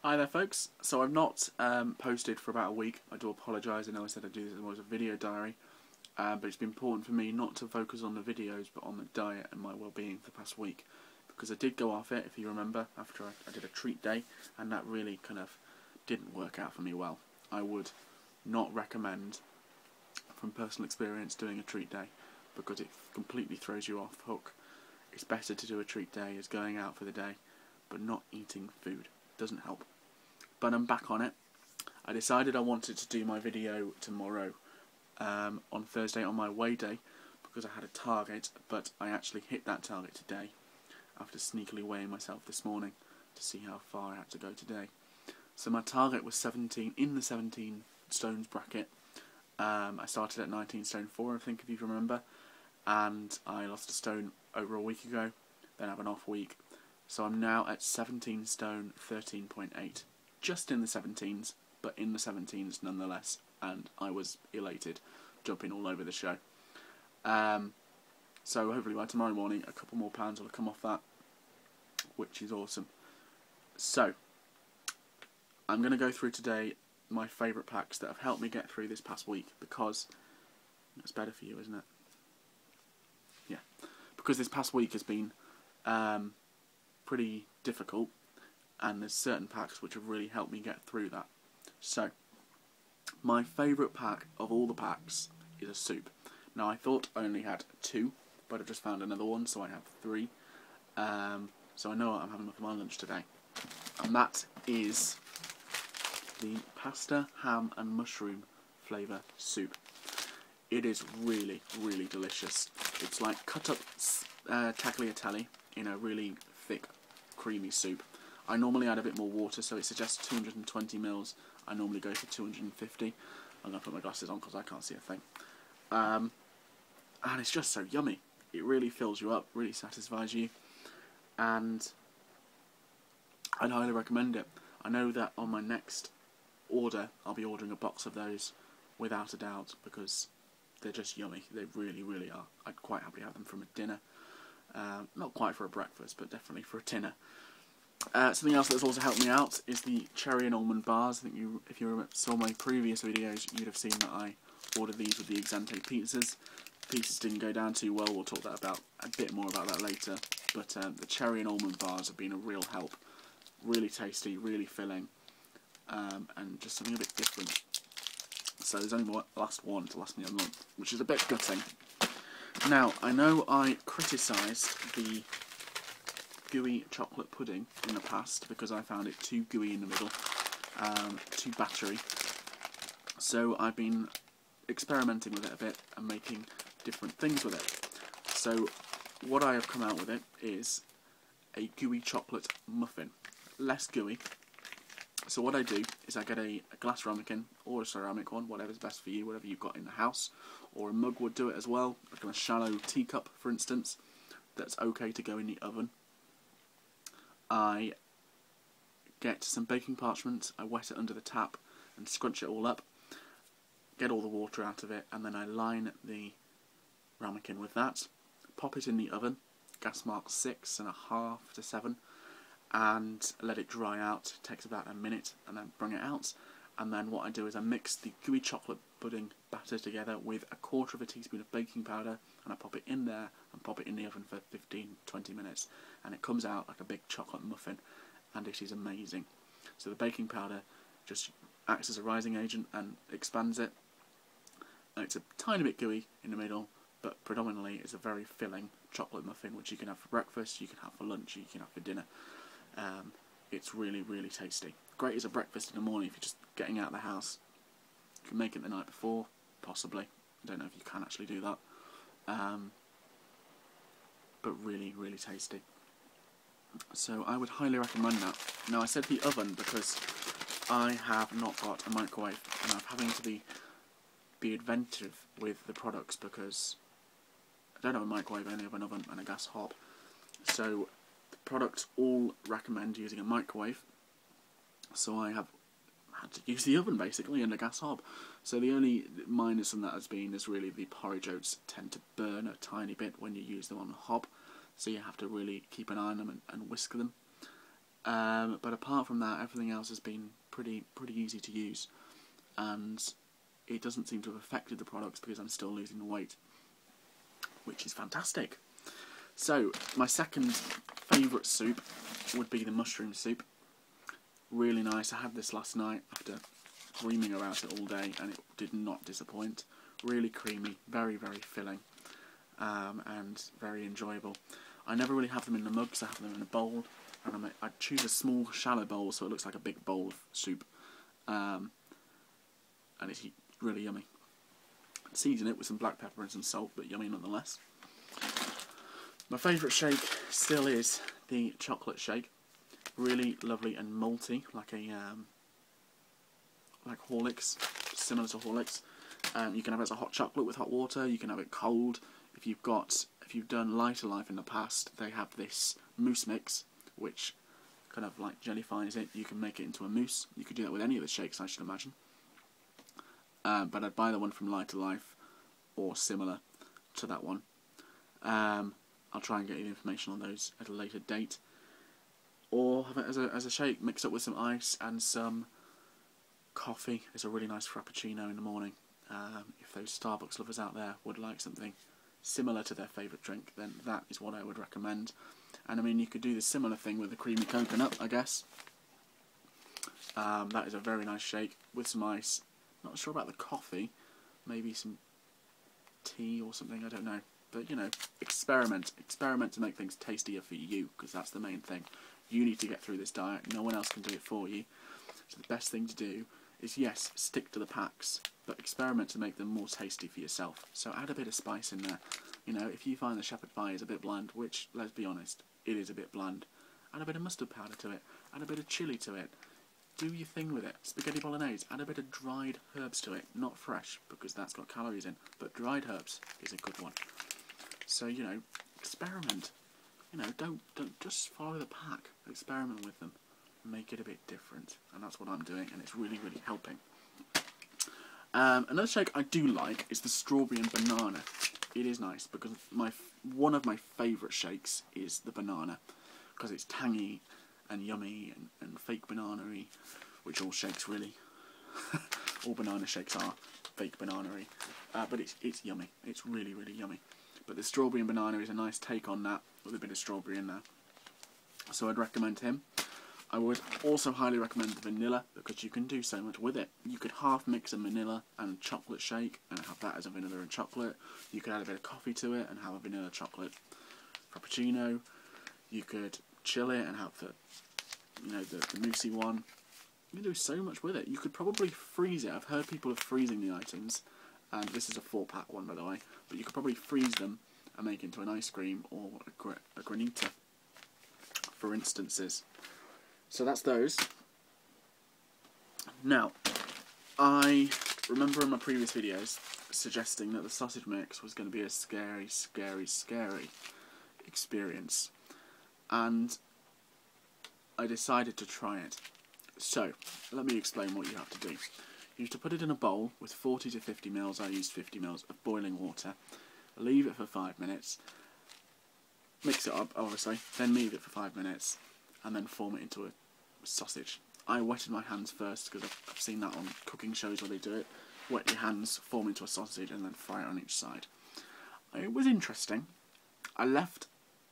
Hi there folks, so I've not posted for about a week. I do apologise. I know I said I'd do this as a video diary, but it's been important for me not to focus on the videos but on the diet and my well-being for the past week, because I did go off it, if you remember, after I did a treat day, and that really kind of didn't work out for me well. I would not recommend, from personal experience, doing a treat day, because it completely throws you off hook. It's better to do a treat day as going out for the day, but not eating food. Doesn't help. But I'm back on it. I decided I wanted to do my video tomorrow, on Thursday on my weigh day, because I had a target, but I actually hit that target today after sneakily weighing myself this morning to see how far I had to go today. So my target was 17, in the 17 stones bracket. I started at 19 stone 4, I think, if you remember, and I lost a stone over a week ago, then I have an off week. So I'm now at 17 stone 13.8. Just in the 17s, but in the 17s nonetheless, and I was elated, jumping all over the show. So hopefully by tomorrow morning a couple more pounds will come off that, which is awesome. So I'm going to go through today my favourite packs that have helped me get through this past week, because it's better for you, isn't it? Yeah, because this past week has been pretty difficult, and there's certain packs which have really helped me get through that. So my favourite pack of all the packs is a soup. Now I thought I only had 2, but I've just found another one, so I have 3. So I know what I'm having for my lunch today, and that is the pasta, ham and mushroom flavour soup. It is really, really delicious. It's like cut up tagliatelle in a really thick, creamy soup. I normally add a bit more water, so it suggests 220 mils. I normally go for 250. I'm going to put my glasses on because I can't see a thing. And it's just so yummy. It really fills you up, really satisfies you, and I'd highly recommend it. I know that on my next order, I'll be ordering a box of those without a doubt, because they're just yummy. They really, really are. I'd quite happily have them from a dinner. Not quite for a breakfast, but definitely for a dinner. Something else that's also helped me out is the cherry and almond bars. I think if you saw my previous videos, you'd have seen that I ordered these with the Exante pizzas. Pieces didn't go down too well. We'll talk a bit more about that later. But the cherry and almond bars have been a real help. Really tasty, really filling, and just something a bit different. So there's only one last one to last me a month, which is a bit gutting. Now, I know I criticised the gooey chocolate pudding in the past because I found it too gooey in the middle, too battery. So I've been experimenting with it a bit and making different things with it. So what I have come out with it is a gooey chocolate muffin. Less gooey. So what I do is I get a glass ramekin, or a ceramic one, whatever's best for you, whatever you've got in the house, or a mug would do it as well, like a shallow teacup for instance, that's okay to go in the oven. I get some baking parchment, I wet it under the tap and scrunch it all up, get all the water out of it, and then I line the ramekin with that, pop it in the oven, gas mark 6.5 to 7, and let it dry out. It takes about a minute, and then bring it out. And then what I do is I mix the gooey chocolate pudding batter together with 1/4 teaspoon of baking powder, and I pop it in there and pop it in the oven for 15-20 minutes, and it comes out like a big chocolate muffin, and it is amazing. So the baking powder just acts as a rising agent and expands it, and it's a tiny bit gooey in the middle, but predominantly it's a very filling chocolate muffin, which you can have for breakfast, you can have for lunch, you can have for dinner. It's really, really tasty. Great as a breakfast in the morning if you're just getting out of the house. You can make it the night before, possibly. I don't know if you can actually do that. But really, really tasty. So I would highly recommend that. Now I said the oven because I have not got a microwave, and I'm having to be inventive with the products because I don't have a microwave, I only have an oven and a gas hob. So the products all recommend using a microwave, so I have had to use the oven basically and a gas hob. So the only minus in that has been is really the porridge oats tend to burn a tiny bit when you use them on the hob, so you have to really keep an eye on them and whisk them. But apart from that, everything else has been pretty easy to use, and it doesn't seem to have affected the products because I'm still losing the weight, which is fantastic. So my second favourite soup would be the mushroom soup. Really nice. I had this last night after dreaming about it all day, and it did not disappoint. Really creamy, very filling, and very enjoyable. I never really have them in the mugs. I have them in a bowl, and I choose a small, shallow bowl so it looks like a big bowl of soup, and it's really yummy. Season it with some black pepper and some salt, but yummy nonetheless. My favourite shake still is the chocolate shake. Really lovely and malty, like a like Horlicks, similar to Horlicks. You can have it as a hot chocolate with hot water. You can have it cold. If you've done Lighter Life in the past, they have this mousse mix, which kind of like jellifies it. You can make it into a mousse. You could do that with any of the shakes, I should imagine. But I'd buy the one from Lighter Life or similar to that one. I'll try and get you the information on those at a later date. Or have it as a shake, mixed up with some ice and some coffee. It's a really nice frappuccino in the morning. If those Starbucks lovers out there would like something similar to their favourite drink, then that is what I would recommend. And I mean, you could do the similar thing with the creamy coconut, I guess. That is a very nice shake with some ice. Not sure about the coffee, maybe some tea or something, I don't know. But, you know, experiment to make things tastier for you, because that's the main thing. You need to get through this diet, no one else can do it for you. So the best thing to do is, yes, stick to the packs, but experiment to make them more tasty for yourself. So add a bit of spice in there. You know, if you find the shepherd pie is a bit bland, which, let's be honest, it is a bit bland, add a bit of mustard powder to it, add a bit of chilli to it. Do your thing with it. Spaghetti bolognese, add a bit of dried herbs to it. Not fresh, because that's got calories in, but dried herbs is a good one. So, you know, experiment. You know, don't just follow the pack. Experiment with them. Make it a bit different. And that's what I'm doing, and it's really helping. Another shake I do like is the strawberry and banana. It is nice, because one of my favourite shakes is the banana. Because it's tangy and yummy and fake banana-y, which all shakes really. All banana shakes are fake banana-y. But it's yummy. It's really yummy. But the strawberry and banana is a nice take on that, with a bit of strawberry in there. So I'd recommend him. I would also highly recommend the vanilla, because you can do so much with it. You could half mix a vanilla and chocolate shake and have that as a vanilla and chocolate. You could add a bit of coffee to it and have a vanilla chocolate frappuccino. You could chill it and have the moussey one. You can do so much with it. You could probably freeze it. I've heard people are freezing the items, and this is a 4-pack one, by the way, but you could probably freeze them and make it into an ice cream or a granita, for instances. So that's those. Now, I remember in my previous videos suggesting that the sausage mix was going to be a scary experience, and I decided to try it. So, let me explain what you have to do. You have to put it in a bowl with 40 to 50 ml, I used 50 ml of boiling water, leave it for 5 minutes, mix it up obviously, then leave it for 5 minutes, and then form it into a sausage. I wetted my hands first, because I've seen that on cooking shows where they do it. Wet your hands, form into a sausage, and then fry it on each side. It was interesting. I left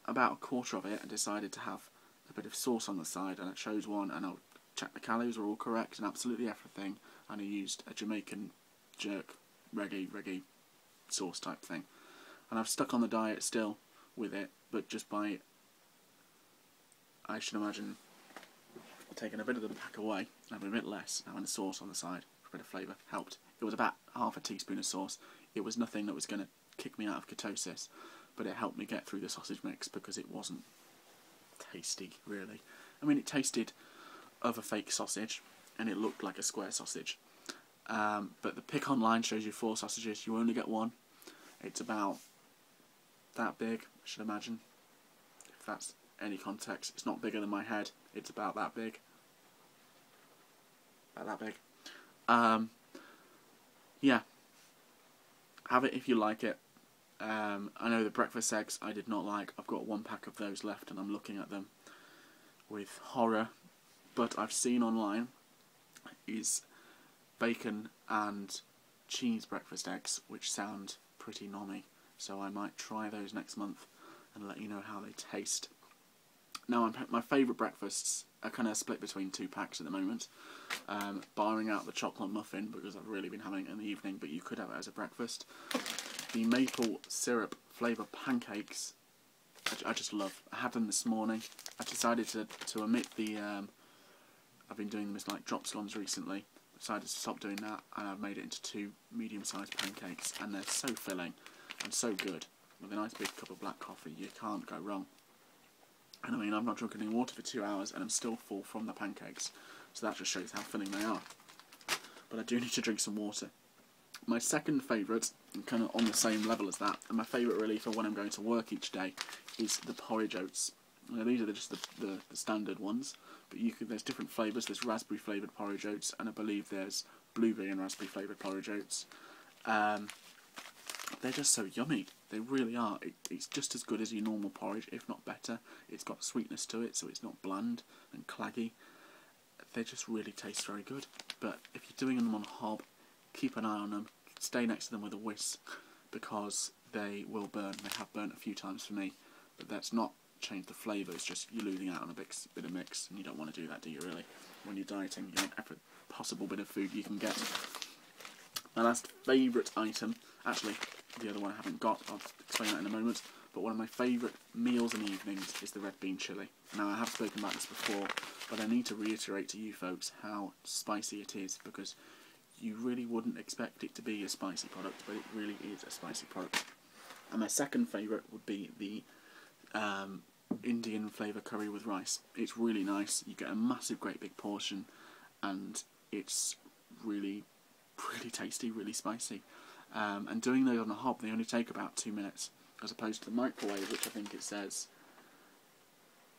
about a quarter of it and decided to have a bit of sauce on the side, and I chose one, and I checked the calories were all correct and absolutely everything, and I used a Jamaican jerk reggae sauce type thing. And I've stuck on the diet still with it, but just by, I should imagine, taking a bit of the pack away and having a bit less, having the sauce on the side for a bit of flavour helped. It was about half a teaspoon of sauce. It was nothing that was going to kick me out of ketosis, but it helped me get through the sausage mix because it wasn't tasty, really. I mean, it tasted of a fake sausage, and it looked like a square sausage. But the pic online shows you 4 sausages. You only get one. It's about that big, I should imagine. If that's any context. It's not bigger than my head. It's about that big. About that big. Yeah. Have it if you like it. I know the breakfast eggs I did not like. I've got 1 pack of those left and I'm looking at them. with horror, but I've seen online, is bacon and cheese breakfast eggs, which sound pretty nommy. So I might try those next month and let you know how they taste. Now, my favourite breakfasts are kind of split between two packs at the moment, barring out the chocolate muffin because I've really been having it in the evening, but you could have it as a breakfast. The maple syrup flavour pancakes, I just love. I had them this morning. I decided to omit the, I've been doing them as like drop scones recently. I decided to stop doing that, and I've made it into 2 medium-sized pancakes, and they're so filling and so good. With a nice big cup of black coffee, you can't go wrong. And I mean, I've not drunk any water for 2 hours and I'm still full from the pancakes, so that just shows how filling they are. But I do need to drink some water. My second favourite, kind of on the same level as that, and my favourite really for when I'm going to work each day, is the porridge oats. Now, these are just the standard ones, but there's different flavours. There's raspberry flavoured porridge oats, and I believe there's blueberry and raspberry flavoured porridge oats. They're just so yummy. They really are. It's just as good as your normal porridge, if not better. It's got sweetness to it, so it's not bland and claggy. They just really taste very good. But if you're doing them on a hob, keep an eye on them. Stay next to them with a whisk, because they will burn. They have burnt a few times for me, but that's not changed the flavour. It's just you're losing out on a bit of mix, and you don't want to do that, do you, really? When you're dieting, you want every possible bit of food you can get. My last favourite item, actually, the other one I haven't got, I'll explain that in a moment, but one of my favourite meals in the evenings is the red bean chilli. Now, I have spoken about this before, but I need to reiterate to you folks how spicy it is, because you really wouldn't expect it to be a spicy product, but it really is a spicy product. And my second favourite would be the Indian flavour curry with rice. It's really nice. You get a massive, great big portion, and it's really tasty, really spicy. And doing those on a hob, they only take about 2 minutes, as opposed to the microwave, which I think it says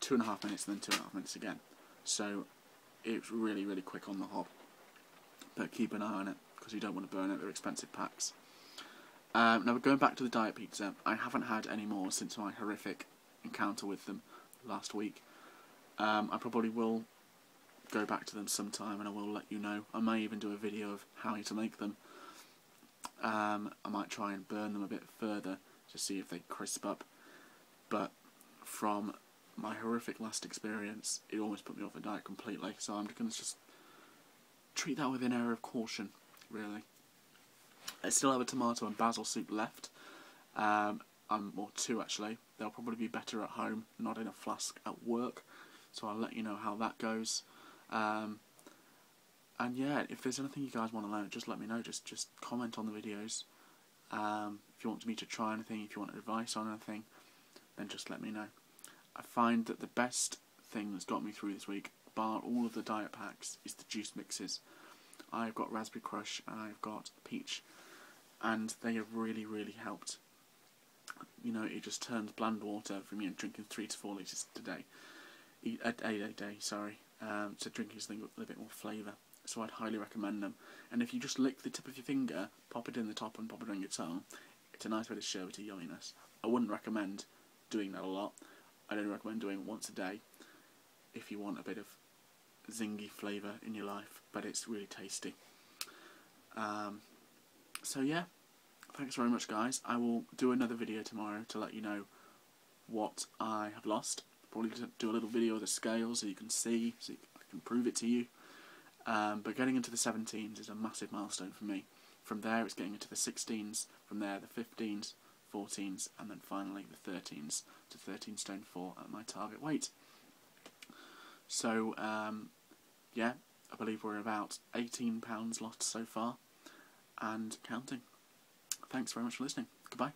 2.5 minutes and then 2.5 minutes again. So it's really quick on the hob. But keep an eye on it, because you don't want to burn it. They're expensive packs. Now, we're going back to the diet pizza. I haven't had any more since my horrific encounter with them last week. I probably will go back to them sometime, and I will let you know. I may even do a video of how to make them. I might try and burn them a bit further to see if they crisp up, but from my horrific last experience, it almost put me off the diet completely, so I'm going to just treat that with an air of caution, really. I still have a tomato and basil soup left, or 2 actually. They'll probably be better at home, not in a flask at work, so I'll let you know how that goes. And yeah, if there's anything you guys want to learn, just let me know. Just comment on the videos. If you want me to try anything, if you want advice on anything, then just let me know. I find that the best thing that's got me through this week, bar all of the diet packs, is the juice mixes. I've got Raspberry Crush and I've got Peach, and they have really helped. You know, it just turns bland water from drinking 3 to 4 litres a day, a day, to drinking something with a bit more flavour. So I'd highly recommend them. And if you just lick the tip of your finger, pop it in the top and pop it on your tongue, it's a nice bit of sherbety yumminess. I wouldn't recommend doing that a lot. I'd only recommend doing it once a day if you want a bit of zingy flavour in your life, but it's really tasty. So yeah, thanks very much guys. I will do another video tomorrow to let you know what I have lost. Probably do a little video of the scale so you can see, so I can prove it to you. But getting into the 17s is a massive milestone for me. From there it's getting into the 16s, from there the 15s, 14s, and then finally the 13s to 13 stone 4 at my target weight. So yeah, I believe we're about £18 lost so far, and counting. Thanks very much for listening. Goodbye.